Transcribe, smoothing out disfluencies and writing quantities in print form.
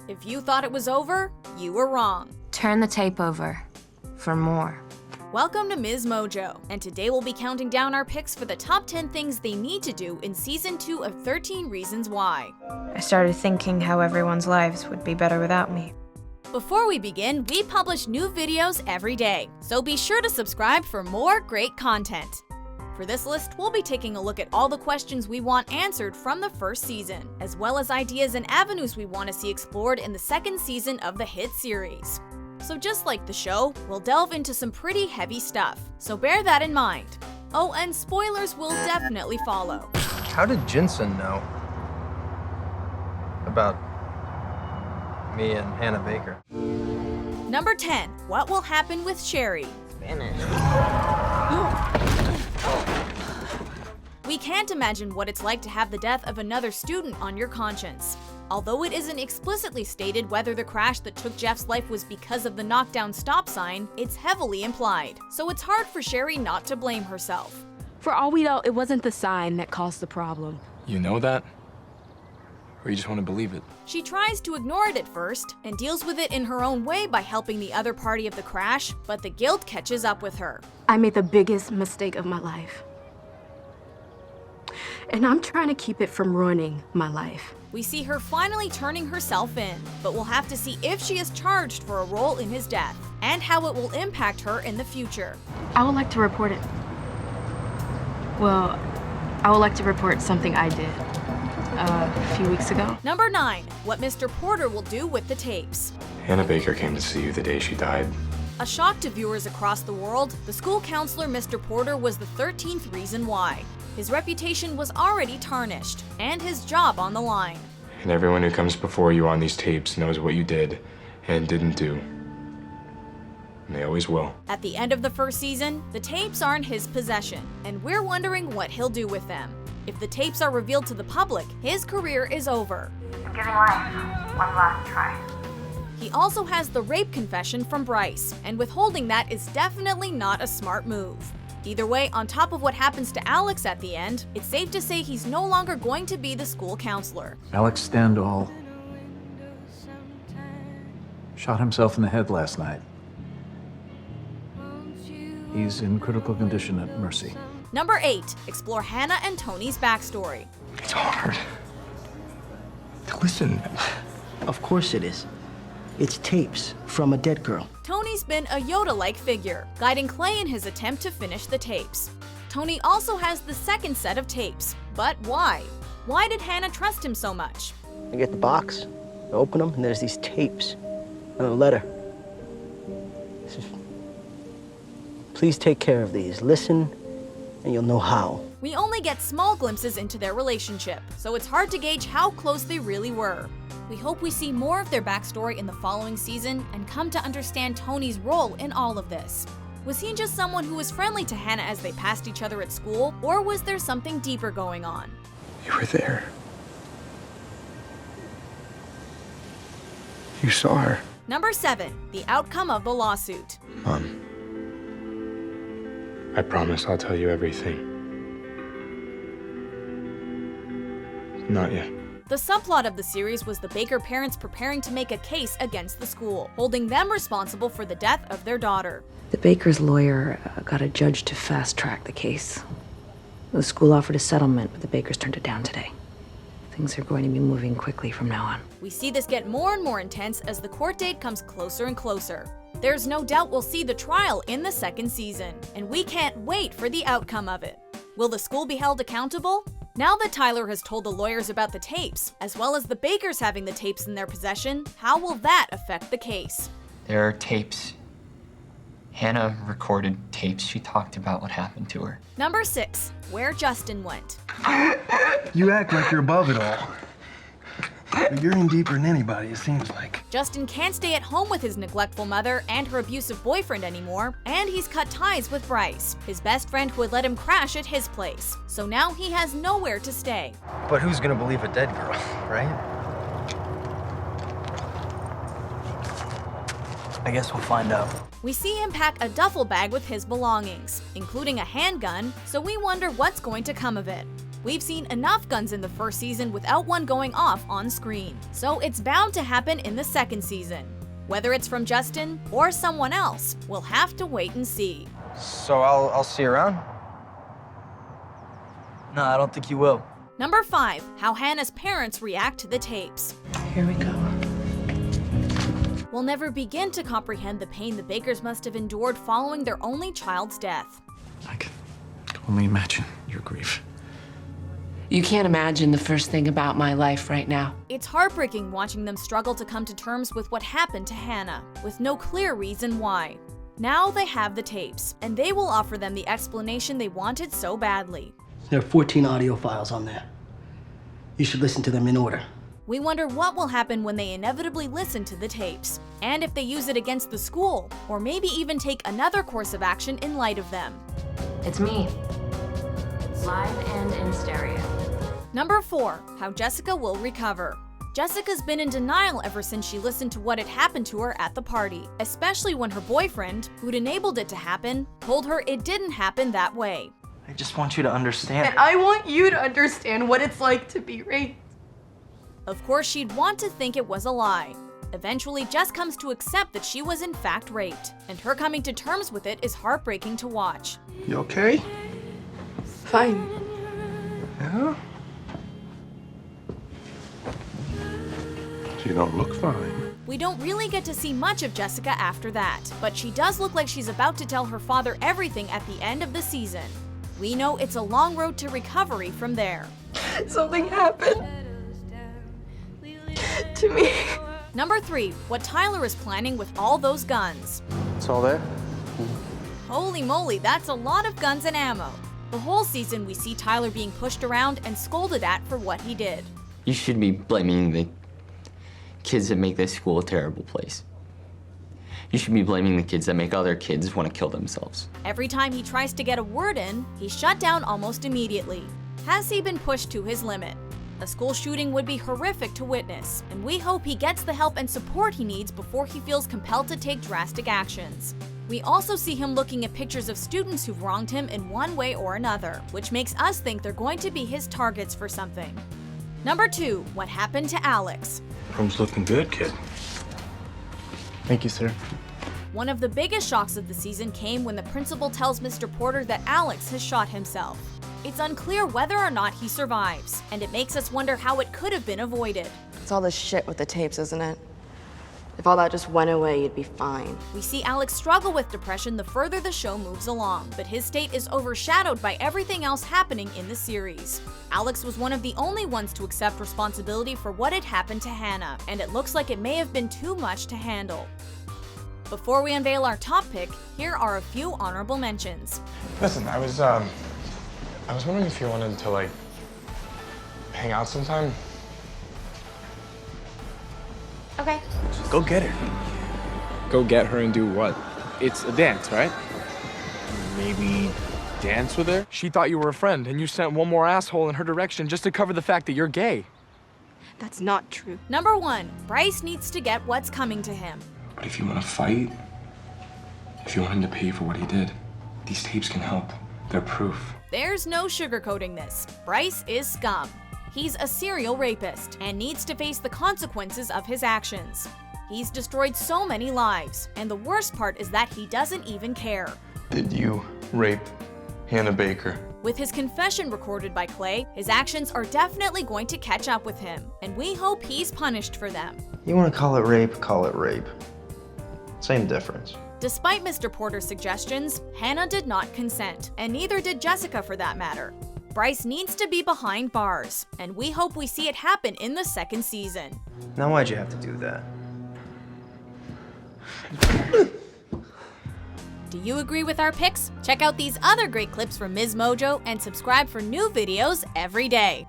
If you thought it was over, you were wrong. Turn the tape over for more. Welcome to Ms. Mojo, and today we'll be counting down our picks for the top 10 things they need to do in Season 2 of 13 Reasons Why. I started thinking how everyone's lives would be better without me. Before we begin, we publish new videos every day, so be sure to subscribe for more great content. For this list, we'll be taking a look at all the questions we want answered from the first season, as well as ideas and avenues we want to see explored in the second season of the hit series. So just like the show, we'll delve into some pretty heavy stuff, so bear that in mind. Oh, and spoilers will definitely follow. How did Jensen know about me and Hannah Baker? Number 10. What will happen with Sheri? We can't imagine what it's like to have the death of another student on your conscience. Although it isn't explicitly stated whether the crash that took Jeff's life was because of the knockdown stop sign, it's heavily implied. So it's hard for Sheri not to blame herself. For all we know, it wasn't the sign that caused the problem. You know that? Or you just want to believe it? She tries to ignore it at first, and deals with it in her own way by helping the other party of the crash, but the guilt catches up with her. I made the biggest mistake of my life. And I'm trying to keep it from ruining my life. We see her finally turning herself in, but we'll have to see if she is charged for a role in his death, and how it will impact her in the future. I would like to report it. Well, I would like to report something I did a few weeks ago. Number 9. What Mr. Porter will do with the tapes. Hannah Baker came to see you the day she died. A shock to viewers across the world, the school counselor Mr. Porter was the 13th reason why. His reputation was already tarnished, and his job on the line. And everyone who comes before you on these tapes knows what you did and didn't do. And they always will. At the end of the first season, the tapes are in his possession, and we're wondering what he'll do with them. If the tapes are revealed to the public, his career is over. I'm giving life one last try. He also has the rape confession from Bryce, and withholding that is definitely not a smart move. Either way, on top of what happens to Alex at the end, it's safe to say he's no longer going to be the school counselor. Alex Standall shot himself in the head last night. He's in critical condition at Mercy. Number 8. Explore Hannah and Tony's backstory. It's hard to listen. Of course it is. It's tapes from a dead girl. Tony's been a Yoda-like figure, guiding Clay in his attempt to finish the tapes. Tony also has the second set of tapes, but why? Why did Hannah trust him so much? I get the box, I open them, and there's these tapes and a letter. It says, please take care of these. Listen, and you'll know how. We only get small glimpses into their relationship, so it's hard to gauge how close they really were. We hope we see more of their backstory in the following season and come to understand Tony's role in all of this. Was he just someone who was friendly to Hannah as they passed each other at school, or was there something deeper going on? You were there. You saw her. Number 7. The outcome of the lawsuit. Mom, I promise I'll tell you everything. Not yet. The subplot of the series was the Baker parents preparing to make a case against the school, holding them responsible for the death of their daughter. The Baker's lawyer got a judge to fast-track the case. The school offered a settlement, but the Bakers turned it down today. Things are going to be moving quickly from now on. We see this get more and more intense as the court date comes closer and closer. There's no doubt we'll see the trial in the second season, and we can't wait for the outcome of it. Will the school be held accountable? Now that Tyler has told the lawyers about the tapes, as well as the Bakers having the tapes in their possession, how will that affect the case? There are tapes. Hannah recorded tapes. She talked about what happened to her. Number 6. Where Justin went. You act like you're above it all. But you're in deeper than anybody, it seems like. Justin can't stay at home with his neglectful mother and her abusive boyfriend anymore, and he's cut ties with Bryce, his best friend who had let him crash at his place. So now he has nowhere to stay. But who's gonna believe a dead girl, right? I guess we'll find out. We see him pack a duffel bag with his belongings, including a handgun, so we wonder what's going to come of it. We've seen enough guns in the first season without one going off on screen, so it's bound to happen in the second season. Whether it's from Justin or someone else, we'll have to wait and see. So I'll see you around? No, I don't think you will. Number 5, how Hannah's parents react to the tapes. Here we go. We'll never begin to comprehend the pain the Bakers must have endured following their only child's death. I can only imagine your grief. You can't imagine the first thing about my life right now. It's heartbreaking watching them struggle to come to terms with what happened to Hannah, with no clear reason why. Now they have the tapes, and they will offer them the explanation they wanted so badly. There are 14 audio files on there. You should listen to them in order. We wonder what will happen when they inevitably listen to the tapes, and if they use it against the school, or maybe even take another course of action in light of them. It's me. Live and in stereo. Number 4, how Jessica will recover. Jessica's been in denial ever since she listened to what had happened to her at the party, especially when her boyfriend, who'd enabled it to happen, told her it didn't happen that way. I just want you to understand. And I want you to understand what it's like to be raped. Of course, she'd want to think it was a lie. Eventually, Jess comes to accept that she was in fact raped, and her coming to terms with it is heartbreaking to watch. You okay? Fine. Yeah? You don't look fine. We don't really get to see much of Jessica after that, but she does look like she's about to tell her father everything at the end of the season. We know it's a long road to recovery from there. Something happened to me. Number 3, what Tyler is planning with all those guns. It's all there? Holy moly, that's a lot of guns and ammo. The whole season we see Tyler being pushed around and scolded at for what he did. You should be blaming the kids that make this school a terrible place. You should be blaming the kids that make other kids want to kill themselves. Every time he tries to get a word in, he's shut down almost immediately. Has he been pushed to his limit? A school shooting would be horrific to witness, and we hope he gets the help and support he needs before he feels compelled to take drastic actions. We also see him looking at pictures of students who've wronged him in one way or another, which makes us think they're going to be his targets for something. Number 2, what happened to Alex? Room's looking good, kid. Thank you, sir. One of the biggest shocks of the season came when the principal tells Mr. Porter that Alex has shot himself. It's unclear whether or not he survives, and it makes us wonder how it could have been avoided. It's all the shit with the tapes, isn't it? If all that just went away, you'd be fine. We see Alex struggle with depression the further the show moves along, but his state is overshadowed by everything else happening in the series. Alex was one of the only ones to accept responsibility for what had happened to Hannah, and it looks like it may have been too much to handle. Before we unveil our top pick, here are a few honorable mentions. Listen, I was wondering if you wanted to, like, hang out sometime? Okay. Go get her. Go get her and do what? It's a dance, right? Maybe dance with her? She thought you were a friend, and you sent one more asshole in her direction just to cover the fact that you're gay. That's not true. Number 1, Bryce needs to get what's coming to him. But if you want to fight, if you want him to pay for what he did, these tapes can help. They're proof. There's no sugarcoating this. Bryce is scum. He's a serial rapist and needs to face the consequences of his actions. He's destroyed so many lives, and the worst part is that he doesn't even care. Did you rape Hannah Baker? With his confession recorded by Clay, his actions are definitely going to catch up with him, and we hope he's punished for them. You want to call it rape, call it rape. Same difference. Despite Mr. Porter's suggestions, Hannah did not consent, and neither did Jessica for that matter. Bryce needs to be behind bars, and we hope we see it happen in the second season. Now why'd you have to do that? Do you agree with our picks? Check out these other great clips from Ms. Mojo and subscribe for new videos every day.